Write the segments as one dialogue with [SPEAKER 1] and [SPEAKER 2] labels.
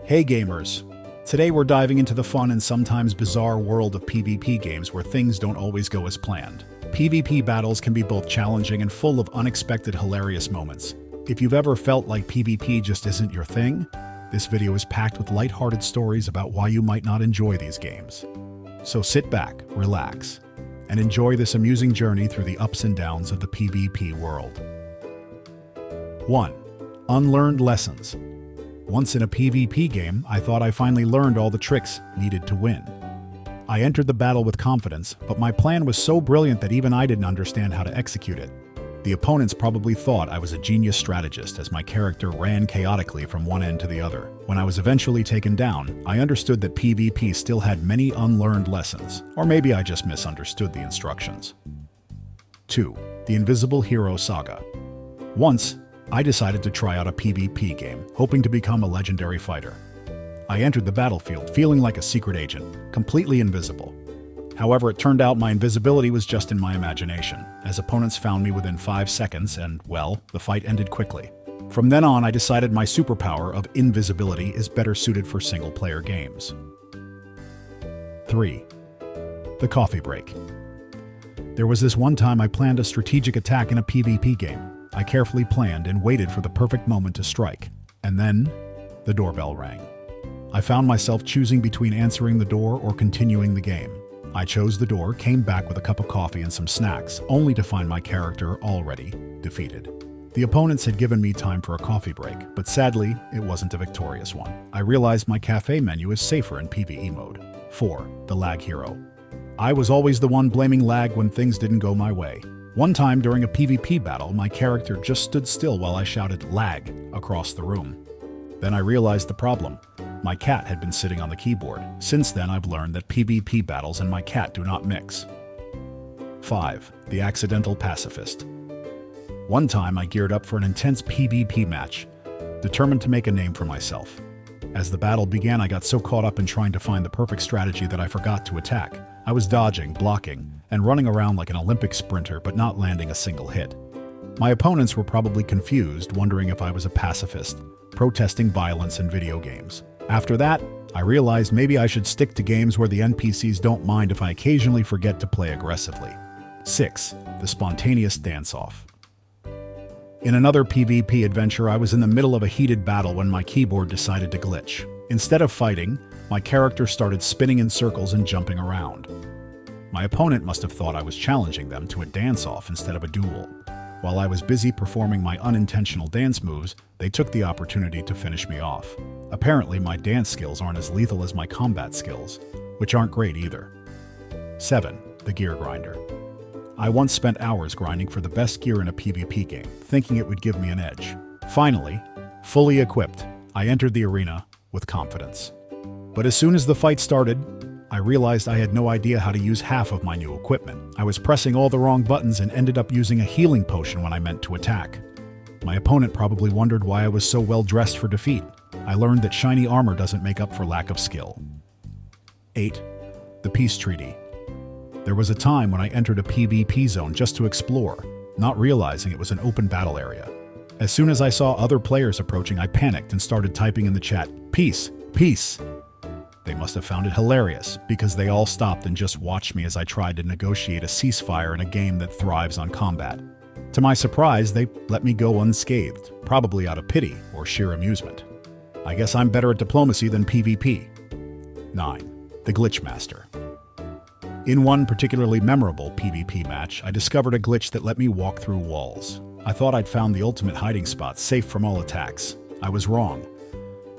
[SPEAKER 1] Hey gamers! Today we're diving into the fun and sometimes bizarre world of PvP games where things don't always go as planned. PvP battles can be both challenging and full of unexpected hilarious moments. If you've ever felt like PvP just isn't your thing, this video is packed with lighthearted stories about why you might not enjoy these games. So sit back, relax, and enjoy this amusing journey through the ups and downs of the PvP world. 1. Unlearned lessons. Once in a PvP game, I thought I finally learned all the tricks needed to win. I entered the battle with confidence, but my plan was so brilliant that even I didn't understand how to execute it. The opponents probably thought I was a genius strategist as my character ran chaotically from one end to the other. When I was eventually taken down, I understood that PvP still had many unlearned lessons, or maybe I just misunderstood the instructions. 2. The Invisible Hero Saga. Once, I decided to try out a PvP game, hoping to become a legendary fighter. I entered the battlefield feeling like a secret agent, completely invisible. However, it turned out my invisibility was just in my imagination, as opponents found me within 5 seconds and, well, the fight ended quickly. From then on, I decided my superpower of invisibility is better suited for single-player games. 3. The Coffee Break. There was this one time I planned a strategic attack in a PvP game. I carefully planned and waited for the perfect moment to strike. And then, the doorbell rang. I found myself choosing between answering the door or continuing the game. I chose the door, came back with a cup of coffee and some snacks, only to find my character already defeated. The opponents had given me time for a coffee break, but sadly, it wasn't a victorious one. I realized my cafe menu is safer in PvE mode. 4. The Lag Hero. I was always the one blaming lag when things didn't go my way. One time during a PvP battle, my character just stood still while I shouted "lag" across the room. Then I realized the problem. My cat had been sitting on the keyboard. Since then, I've learned that PvP battles and my cat do not mix. 5. The Accidental Pacifist. One time I geared up for an intense PvP match, determined to make a name for myself. As the battle began, I got so caught up in trying to find the perfect strategy that I forgot to attack. I was dodging, blocking, and running around like an Olympic sprinter but not landing a single hit. My opponents were probably confused, wondering if I was a pacifist, protesting violence in video games. After that, I realized maybe I should stick to games where the NPCs don't mind if I occasionally forget to play aggressively. 6. The Spontaneous Dance-Off. In another PvP adventure, I was in the middle of a heated battle when my keyboard decided to glitch. Instead of fighting, my character started spinning in circles and jumping around. My opponent must have thought I was challenging them to a dance-off instead of a duel. While I was busy performing my unintentional dance moves, they took the opportunity to finish me off. Apparently, my dance skills aren't as lethal as my combat skills, which aren't great either. 7. The Gear Grinder. I once spent hours grinding for the best gear in a PvP game, thinking it would give me an edge. Finally, fully equipped, I entered the arena with confidence. But as soon as the fight started, I realized I had no idea how to use half of my new equipment. I was pressing all the wrong buttons and ended up using a healing potion when I meant to attack. My opponent probably wondered why I was so well dressed for defeat. I learned that shiny armor doesn't make up for lack of skill. 8. The Peace Treaty. There was a time when I entered a PvP zone just to explore, not realizing it was an open battle area. As soon as I saw other players approaching, I panicked and started typing in the chat, "Peace, peace." They must have found it hilarious, because they all stopped and just watched me as I tried to negotiate a ceasefire in a game that thrives on combat. To my surprise, they let me go unscathed, probably out of pity or sheer amusement. I guess I'm better at diplomacy than PvP. 9. The Glitch Master. In one particularly memorable PvP match, I discovered a glitch that let me walk through walls. I thought I'd found the ultimate hiding spot, safe from all attacks. I was wrong.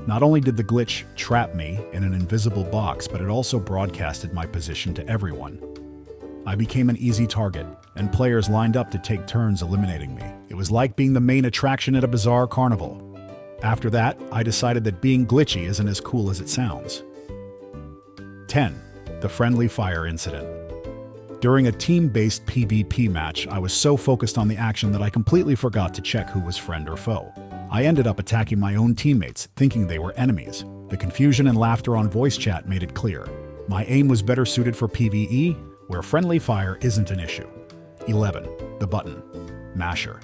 [SPEAKER 1] Not only did the glitch trap me in an invisible box, but it also broadcasted my position to everyone. I became an easy target, and players lined up to take turns eliminating me. It was like being the main attraction at a bizarre carnival. After that, I decided that being glitchy isn't as cool as it sounds. 10. The Friendly Fire Incident. During a team-based PvP match, I was so focused on the action that I completely forgot to check who was friend or foe. I ended up attacking my own teammates, thinking they were enemies. The confusion and laughter on voice chat made it clear. My aim was better suited for PvE, where friendly fire isn't an issue. 11. The Button Masher.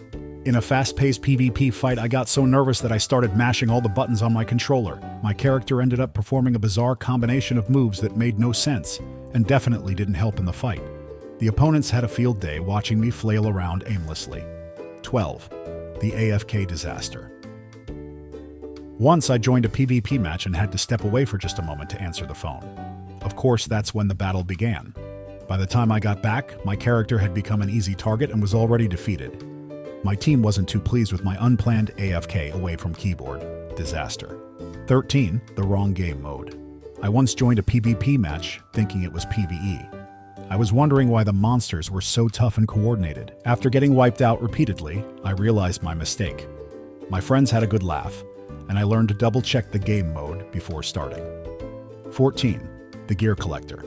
[SPEAKER 1] In a fast-paced PvP fight, I got so nervous that I started mashing all the buttons on my controller. My character ended up performing a bizarre combination of moves that made no sense, and definitely didn't help in the fight. The opponents had a field day watching me flail around aimlessly. 12. The AFK disaster. Once I joined a PvP match and had to step away for just a moment to answer the phone. Of course, that's when the battle began. By the time I got back, my character had become an easy target and was already defeated. My team wasn't too pleased with my unplanned AFK away from keyboard. Disaster. 13. The wrong game mode. I once joined a PvP match thinking it was PvE. I was wondering why the monsters were so tough and coordinated. After getting wiped out repeatedly, I realized my mistake. My friends had a good laugh, and I learned to double-check the game mode before starting. 14. The gear collector.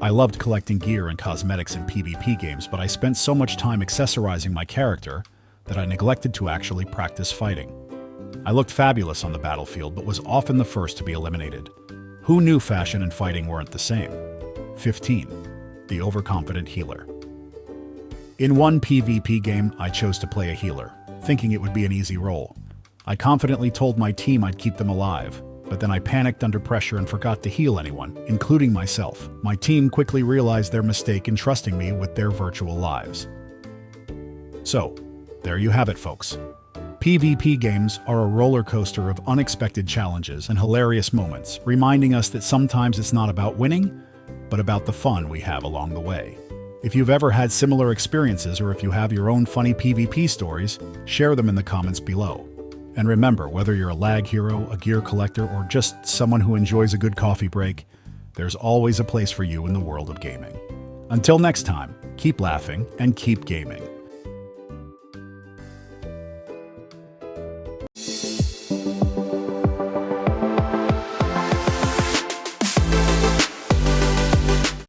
[SPEAKER 1] I loved collecting gear and cosmetics in PvP games, but I spent so much time accessorizing my character that I neglected to actually practice fighting. I looked fabulous on the battlefield, but was often the first to be eliminated. Who knew fashion and fighting weren't the same? 15. The overconfident healer. In one PvP game, I chose to play a healer, thinking it would be an easy role. I confidently told my team I'd keep them alive, but then I panicked under pressure and forgot to heal anyone, including myself. My team quickly realized their mistake in trusting me with their virtual lives. So, there you have it, folks. PvP games are a roller coaster of unexpected challenges and hilarious moments, reminding us that sometimes it's not about winning, but about the fun we have along the way. If you've ever had similar experiences, or if you have your own funny PvP stories, share them in the comments below. And remember, whether you're a lag hero, a gear collector, or just someone who enjoys a good coffee break, there's always a place for you in the world of gaming. Until next time, keep laughing and keep gaming.